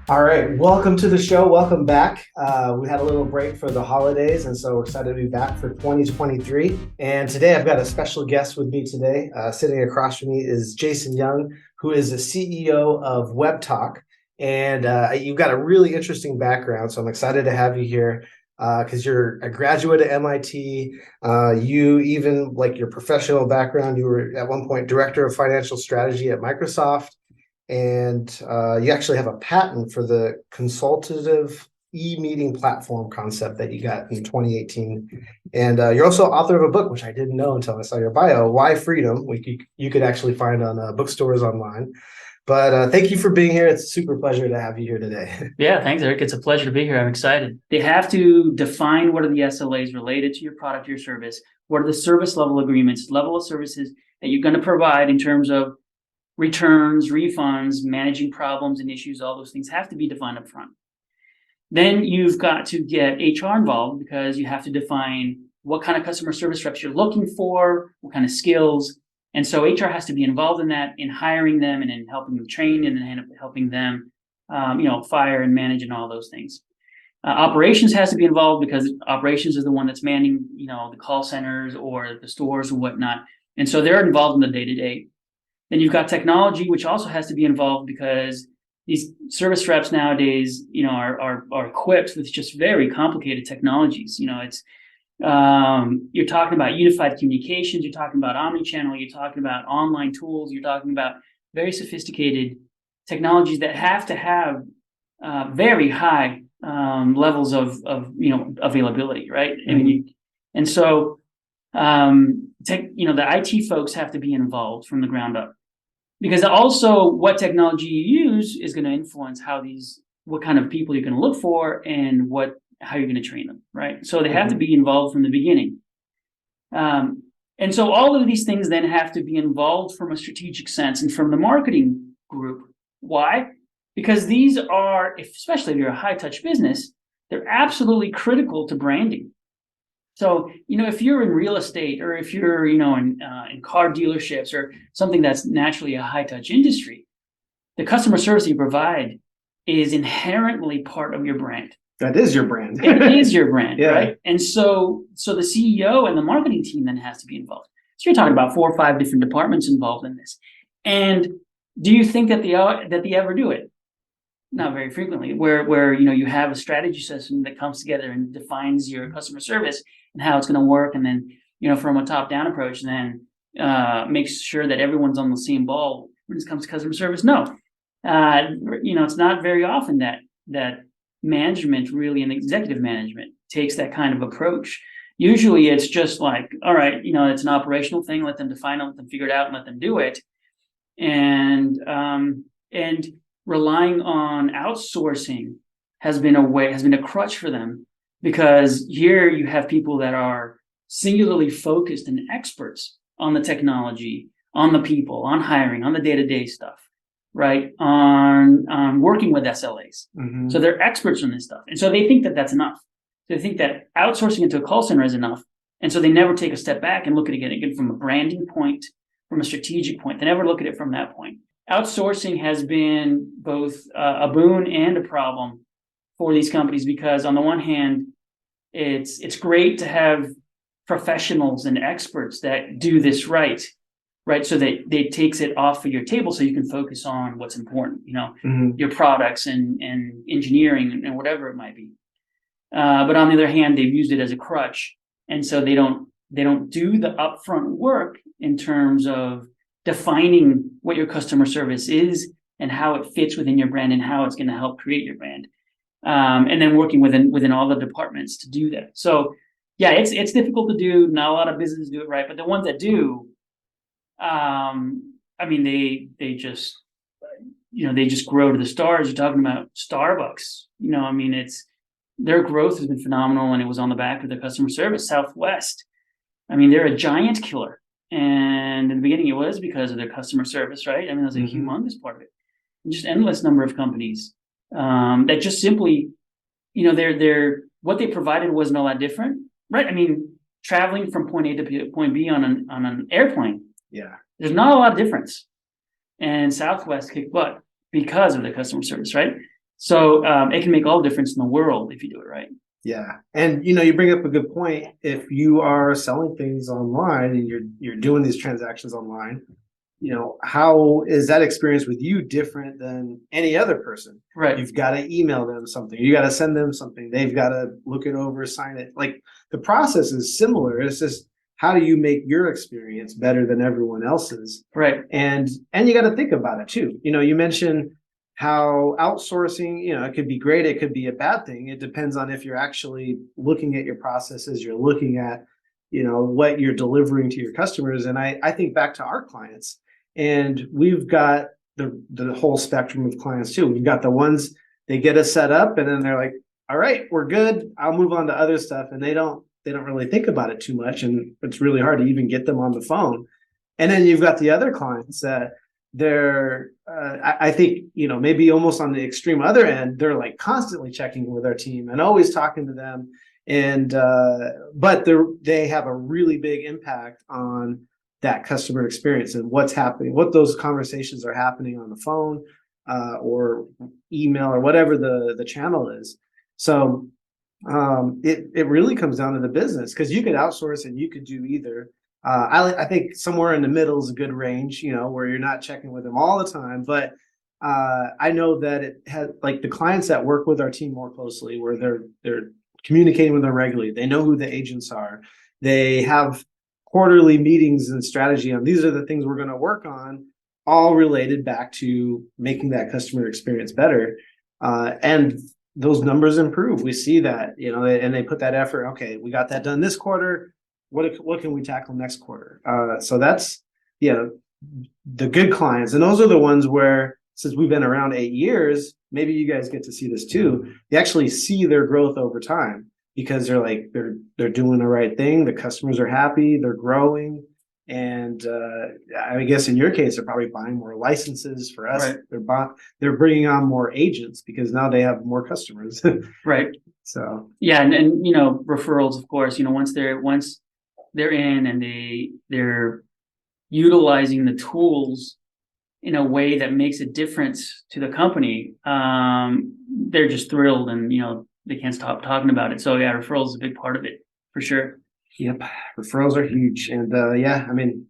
All right, welcome to the show. Welcome back. We had a little break for the holidays, and so we're excited to be back for 2023. And today I've got a special guest with me today. Sitting across from me is Jason Young, who is the CEO of Web Talk. And you've got a really interesting background, so I'm excited to have you here because you're a graduate at MIT. You even, like your professional background, you were at one point director of financial strategy at Microsoft. And you actually have a patent for the consultative e-meeting platform concept that you got in 2018. And you're also author of a book, which I didn't know until I saw your bio, Why Freedom, which you could actually find on bookstores online. But thank you for being here. It's a super pleasure to have you here today. Yeah, thanks, Eric. It's a pleasure to be here. I'm excited. They have to define what are the SLAs related to your product or your service. What are the service level agreements, level of services that you're going to provide in terms of returns, refunds, managing problems and issues. All those things have to be defined up front. Then you've got to get HR involved because you have to define what kind of customer service reps you're looking for, what kind of skills. And so HR has to be involved in that, in hiring them and in helping them train and then helping them, fire and manage and all those things. Operations has to be involved because operations is the one that's manning, the call centers or the stores or whatnot. And so they're involved in the day-to-day. Then you've got technology, which also has to be involved because these service reps nowadays, are equipped with just very complicated technologies. It's you're talking about unified communications, you're talking about omni-channel, you're talking about online tools, you're talking about very sophisticated technologies that have to have very high levels of availability, right? Mm-hmm. The IT folks have to be involved from the ground up. Because also what technology you use is going to influence what kind of people you're going to look for and how you're going to train them, right? So they have to be involved from the beginning. And so all of these things then have to be involved from a strategic sense and from the marketing group. Why? Because these are, especially if you're a high-touch business, they're absolutely critical to branding. So, if you're in real estate or if you're, in car dealerships or something that's naturally a high touch industry, the customer service you provide is inherently part of your brand. That is your brand. It is your brand, Yeah. Right? And so the CEO and the marketing team then has to be involved. So you're talking about 4 or 5 different departments involved in this. And do you think that they ever do it? Not very frequently, where you have a strategy system that comes together and defines your customer service and how it's going to work, and then from a top-down approach, then makes sure that everyone's on the same ball when it comes to customer service. No, it's not very often that management really and executive management takes that kind of approach. Usually, it's just like, all right, it's an operational thing. Let them define it, let them figure it out, and let them do it, and relying on outsourcing has been a crutch for them, because here you have people that are singularly focused and experts on the technology, on the people, on hiring, on the day-to-day stuff, right? On working with SLAs. Mm-hmm. So they're experts on this stuff. And so they think that that's enough. They think that outsourcing into a call center is enough. And so they never take a step back and look at it again from a branding point, from a strategic point. They never look at it from that point. Outsourcing has been both a boon and a problem for these companies, because on the one hand, it's great to have professionals and experts that do this right? So that it takes it off of your table so you can focus on what's important, your products and engineering and whatever it might be. But on the other hand, they've used it as a crutch, and so they don't do the upfront work in terms of defining what your customer service is and how it fits within your brand and how it's going to help create your brand, and then working within all the departments to do that. So, yeah, it's difficult to do. Not a lot of businesses do it right, but the ones that do, they just grow to the stars. You're talking about Starbucks. Their growth has been phenomenal, and it was on the back of their customer service. Southwest, they're a giant killer. And in the beginning, it was because of their customer service, right? That was a humongous part of it. And just endless number of companies that just simply, what they provided wasn't all that different, right? Traveling from point A to point B on an airplane, there's not a lot of difference. And Southwest kicked butt because of the customer service, right? So it can make all the difference in the world if you do it right. Yeah. And you bring up a good point. If you are selling things online and you're doing these transactions online, how is that experience with you different than any other person? Right. You've got to email them something. You got to send them something. They've got to look it over, sign it. Like the process is similar. It's just how do you make your experience better than everyone else's? Right. And you got to think about it too. You mentioned how outsourcing, it could be great. It could be a bad thing. It depends on if you're actually looking at your processes, you're looking at, what you're delivering to your customers. And I think back to our clients, and we've got the whole spectrum of clients too. We've got the ones, they get us set up and then they're like, all right, we're good. I'll move on to other stuff. And they don't really think about it too much. And it's really hard to even get them on the phone. And then you've got the other clients that they're I think maybe almost on the extreme other end, they're like constantly checking with our team and always talking to them, and but they have a really big impact on that customer experience and what's happening, what those conversations are happening on the phone or email or whatever the channel is. So it really comes down to the business, because you could outsource and you could do either. I think somewhere in the middle is a good range, where you're not checking with them all the time. But I know that it has, like, the clients that work with our team more closely, where they're communicating with them regularly. They know who the agents are. They have quarterly meetings and strategy on these are the things we're going to work on, all related back to making that customer experience better. And those numbers improve. We see that, and they put that effort. Okay, we got that done this quarter. What can we tackle next quarter? So that's, the good clients. And those are the ones where, since we've been around 8 years, maybe you guys get to see this too. They actually see their growth over time, because they're doing the right thing. The customers are happy, they're growing. And I guess in your case, they're probably buying more licenses. For us, right, they're bringing on more agents because now they have more customers. Right. So yeah, and referrals, of course. Once they're in and they're utilizing the tools in a way that makes a difference to the company, they're just thrilled, and they can't stop talking about it. So yeah, referrals is a big part of it for sure. Yep, referrals are huge. And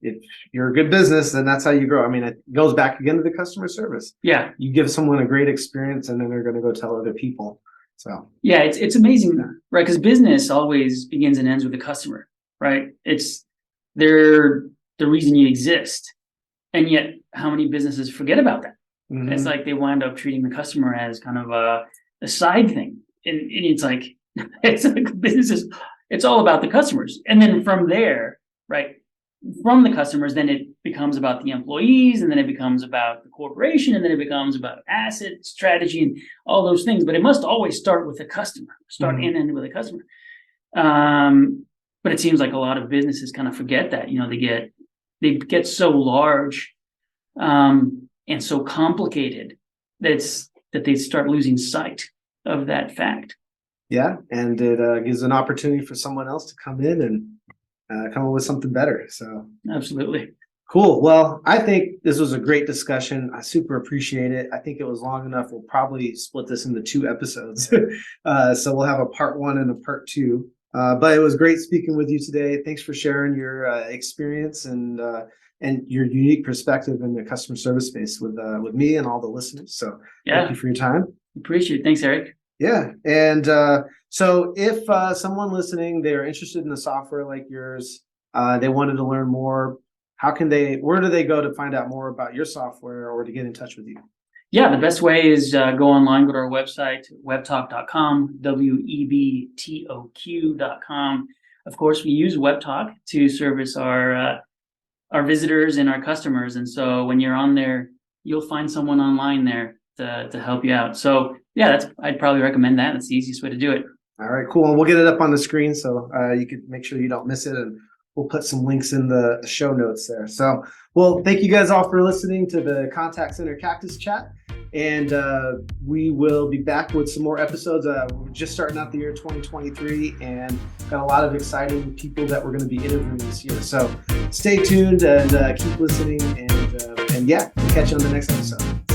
if you're a good business, then that's how you grow. It goes back again to the customer service. Yeah, you give someone a great experience, and then they're going to go tell other people. So yeah, it's amazing, right? Because business always begins and ends with the customer, right? They're the reason you exist, and yet how many businesses forget about that? Mm-hmm. It's like they wind up treating the customer as kind of a side thing, and it's like businesses. It's all about the customers. And then from there, right, from the customers, then it becomes about the employees, and then it becomes about the corporation, and then it becomes about asset strategy and all those things. But it must always start with the customer, start in and with the customer. But it seems like a lot of businesses kind of forget that. They get so large and so complicated that they start losing sight of that fact. Yeah, and it gives an opportunity for someone else to come in and come up with something better. So absolutely. Cool. Well, I think this was a great discussion. I super appreciate it. I think it was long enough. We'll probably split this into 2 episodes. So we'll have a part 1 and a part 2. But it was great speaking with you today. Thanks for sharing your experience and your unique perspective in the customer service space with me and all the listeners. So Thank you for your time. Appreciate it. Thanks, Eric. Yeah. And so if someone listening, they're interested in a software like yours, they wanted to learn more, where do they go to find out more about your software or to get in touch with you? Yeah, the best way is go online, go to our website, webtalk.com, webtoq.com. Of course, we use WebTalk to service our visitors and our customers. And so when you're on there, you'll find someone online there to help you out. So yeah, I'd probably recommend that. That's the easiest way to do it. All right, cool. And we'll get it up on the screen so you can make sure you don't miss it. And we'll put some links in the show notes there. So, well, thank you guys all for listening to the Contact Center Cactus Chat. And we will be back with some more episodes. We're just starting out the year 2023 and got a lot of exciting people that we're going to be interviewing this year. So stay tuned and keep listening. And yeah, we'll catch you on the next episode.